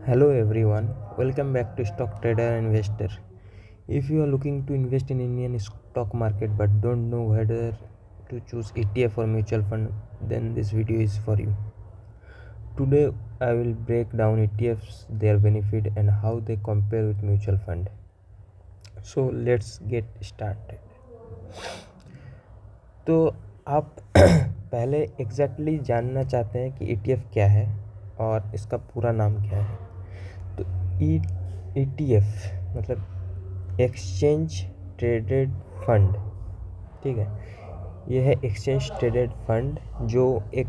Hello everyone, welcome back to Stock Trader and Investor. If you are looking to invest in Indian stock market but don't know whether to choose ETF or mutual fund, then this video is for you. Today I will break down ETFs, their benefit and how they compare with mutual fund. So let's get started. तो आप पहले exactly जानना चाहते हैं कि ETF क्या है और इसका पूरा नाम क्या है। तो ETF मतलब एक्सचेंज ट्रेडेड फंड, ठीक है। ये है एक्सचेंज ट्रेडेड फंड जो एक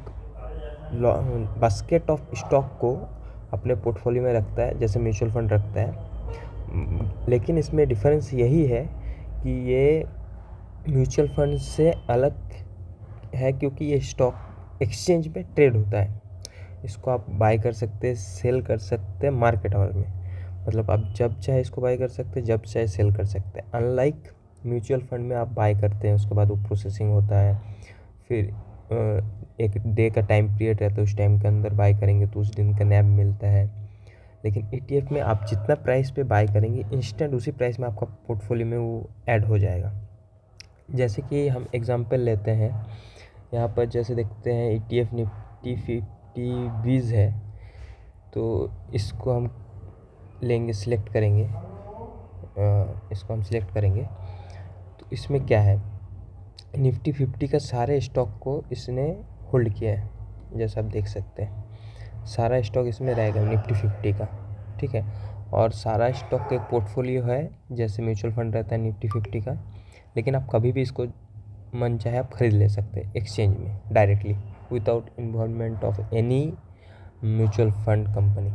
बास्केट ऑफ स्टॉक को अपने पोर्टफोलियो में रखता है, जैसे म्यूचुअल फंड रखता है। लेकिन इसमें डिफरेंस यही है कि ये म्यूचुअल फंड से अलग है क्योंकि ये स्टॉक एक्सचेंज पे ट्रेड होता है। इसको आप बाय कर सकते हैं, सेल कर सकते हैं मार्केट आवर में, मतलब आप जब चाहे इसको बाय कर सकते हैं, जब चाहे सेल कर सकते हैं। अनलाइक म्यूचुअल फंड में आप बाय करते हैं, उसके बाद वो प्रोसेसिंग होता है, फिर एक डे का टाइम पीरियड रहता है, उस टाइम के अंदर बाय करेंगे तो उस दिन का नैब मिलता है। लेकिन ETF में आप जितना प्राइस पे बाय करेंगे, इंस्टेंट उसी प्राइस में आपका पोर्टफोलियो में वो ऐड हो जाएगा। जैसे कि हम एग्जांपल लेते हैं, यहाँ पर जैसे देखते हैं ETF निफ्टी 50 है, तो इसको हम लेंगे, सिलेक्ट करेंगे, इसको हम सिलेक्ट करेंगे। तो इसमें क्या है, निफ्टी 50 का सारे स्टॉक को इसने होल्ड किया है, जैसा आप देख सकते हैं सारा स्टॉक इसमें रहेगा निफ्टी 50 का, ठीक है। और सारा स्टॉक का एक पोर्टफोलियो है, जैसे म्यूचुअल फंड रहता है निफ्टी 50 का। लेकिन आप कभी भी इसको मन चाहे आप ख़रीद ले सकते हैं एक्सचेंज में directly, without involvement of any mutual fund company.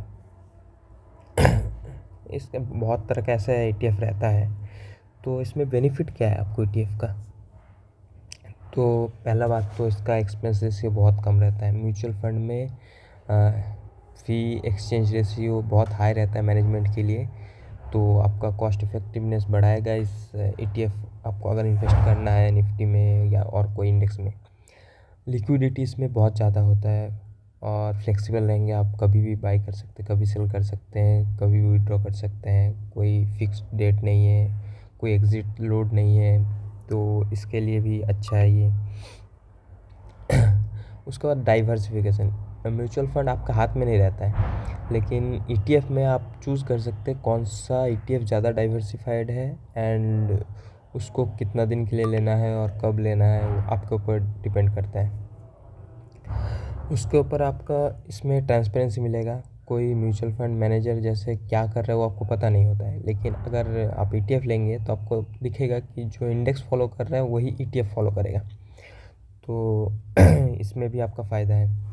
इसका बहुत तरह का ऐसा ETF रहता है। तो इसमें बेनिफिट क्या है आपको ETF का। तो पहला बात तो इसका एक्सपेंस रेशियो बहुत कम रहता है। म्यूचुअल फंड में फ़ी एक्सचेंज रेशियो बहुत हाई रहता है मैनेजमेंट के लिए, तो आपका कॉस्ट इफेक्टिवनेस बढ़ाएगा इस ETF आपको अगर इन्वेस्ट करना है निफ्टी में या और कोई इंडेक्स में। लिक्विडिटी इसमें बहुत ज़्यादा होता है और फ्लेक्सिबल रहेंगे, आप कभी भी बाई कर सकते हैं, कभी सेल कर सकते हैं, कभी भी विड्रॉ कर सकते हैं। कोई फिक्स्ड डेट नहीं है, कोई एग्ज़िट लोड नहीं है, तो इसके लिए भी अच्छा है ये। उसके बाद डाइवर्सिफिकेशन, म्यूचुअल फंड आपका हाथ में नहीं रहता है, लेकिन ETF में आप चूज़ कर सकते हैं कौन सा ETF ज़्यादा डाइवर्सिफाइड है एंड उसको कितना दिन के लिए लेना है और कब लेना है, वो आपके ऊपर डिपेंड करता है। उसके ऊपर आपका इसमें ट्रांसपेरेंसी मिलेगा। कोई म्यूचुअल फंड मैनेजर जैसे क्या कर रहा है वो आपको पता नहीं होता है, लेकिन अगर आप ETF लेंगे तो आपको दिखेगा कि जो इंडेक्स फॉलो कर रहा है वही ETF फॉलो करेगा, तो इसमें भी आपका फ़ायदा है।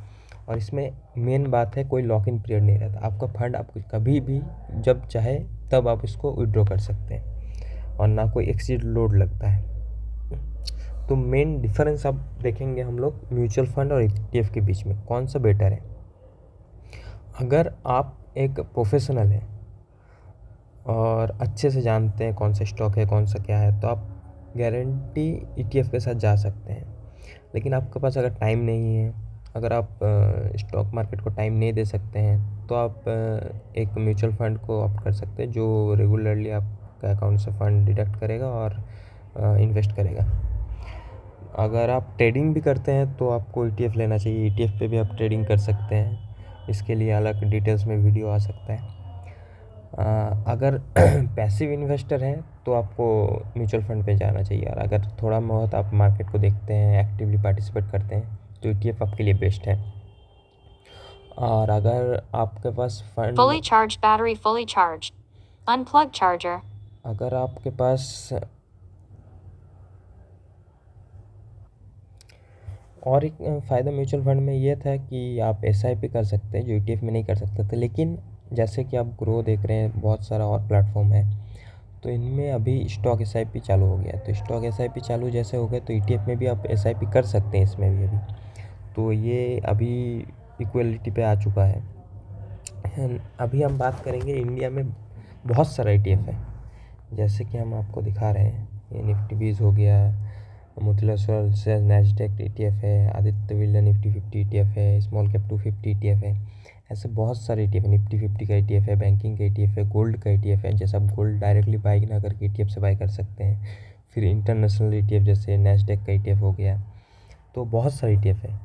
और इसमें मेन बात है, कोई लॉक इन पीरियड नहीं रहता। आपका फंड आपको कभी भी जब चाहे तब आप इसको विड्रॉ कर सकते हैं और ना कोई एक्सीड लोड लगता है। तो मेन डिफरेंस आप देखेंगे हम लोग म्यूचुअल फंड और ETF के बीच में कौन सा बेटर है। अगर आप एक प्रोफेशनल हैं और अच्छे से जानते हैं कौन सा स्टॉक है, कौन सा क्या है, तो आप गारंटी ETF के साथ जा सकते हैं। लेकिन आपके पास अगर टाइम नहीं है, अगर आप स्टॉक मार्केट को टाइम नहीं दे सकते हैं, तो आप एक म्यूचुअल फंड को ऑप्ट कर सकते हैं, जो रेगुलरली आपका अकाउंट से फंड डिडक्ट करेगा और इन्वेस्ट करेगा। अगर आप ट्रेडिंग भी करते हैं तो आपको ETF लेना चाहिए। ETF पे भी आप ट्रेडिंग कर सकते हैं, इसके लिए अलग डिटेल्स में वीडियो आ सकता है। अगर पैसिव इन्वेस्टर हैं तो आपको म्यूचुअल फंड पे जाना चाहिए, और अगर थोड़ा बहुत आप मार्केट को देखते हैं, एक्टिवली पार्टिसिपेट करते हैं, तो ETF आपके लिए बेस्ट है। और अगर आपके पास fund Fully charged battery, fully charged. Unplug charger. अगर आपके पास और एक फ़ायदा म्यूचुअल फंड में ये था कि आप SIP कर सकते हैं, जो ETF में नहीं कर सकते थे। लेकिन जैसे कि आप ग्रो देख रहे हैं, बहुत सारा और प्लेटफॉर्म है, तो इनमें अभी स्टॉक SIP चालू हो गया है। तो स्टॉक SIP चालू जैसे हो गए, तो ETF में भी आप SIP कर सकते हैं इसमें भी अभी। तो ये अभी इक्वलिटी पे आ चुका है। अभी हम बात करेंगे इंडिया में बहुत सारा ETF है, जैसे कि हम आपको दिखा रहे हैं। ये निफ्टी 20 हो गया, Motilal Oswal Sensex Nasdaq ETF है, आदित्य बिरला निफ्टी 50 ETF है, स्मॉल कैप 250 ETF है। ऐसे बहुत सारे ETF है, निफ्टी 50 का ETF है, बैंकिंग का ETF है, गोल्ड का ETF है, जैसे आप गोल्ड डायरेक्टली बाई ना करके ETF से बाई कर सकते हैं। फिर इंटरनेशनल ETF जैसे नैस्डैक का ETF हो गया, तो बहुत सारे ETF है।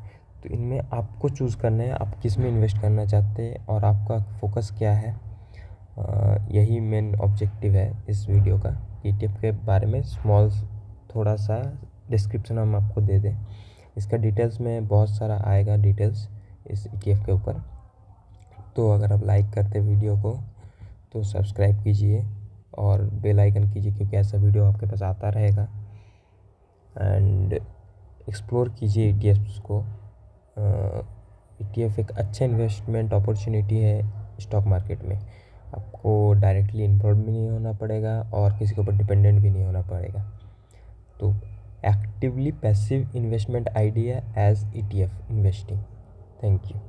तो इनमें आपको चूज़ करना है आप किस में इन्वेस्ट करना चाहते हैं और आपका फोकस क्या है। यही मेन ऑब्जेक्टिव है इस वीडियो का। ETF के बारे में स्मॉल थोड़ा सा डिस्क्रिप्शन हम आपको दे दें। इसका डिटेल्स में बहुत सारा आएगा डिटेल्स इस ETF के ऊपर। तो अगर आप लाइक करते वीडियो को तो सब्सक्राइब कीजिए और बेल आइकन कीजिए, क्योंकि ऐसा वीडियो आपके पास आता रहेगा। एंड एक्सप्लोर कीजिए ETFs को। ETF एक अच्छा इन्वेस्टमेंट अपॉर्चुनिटी है स्टॉक मार्केट में। आपको डायरेक्टली इन्वॉल्व भी नहीं होना पड़ेगा और किसी के ऊपर डिपेंडेंट भी नहीं होना पड़ेगा। तो actively passive investment idea as ETF investing. Thank you.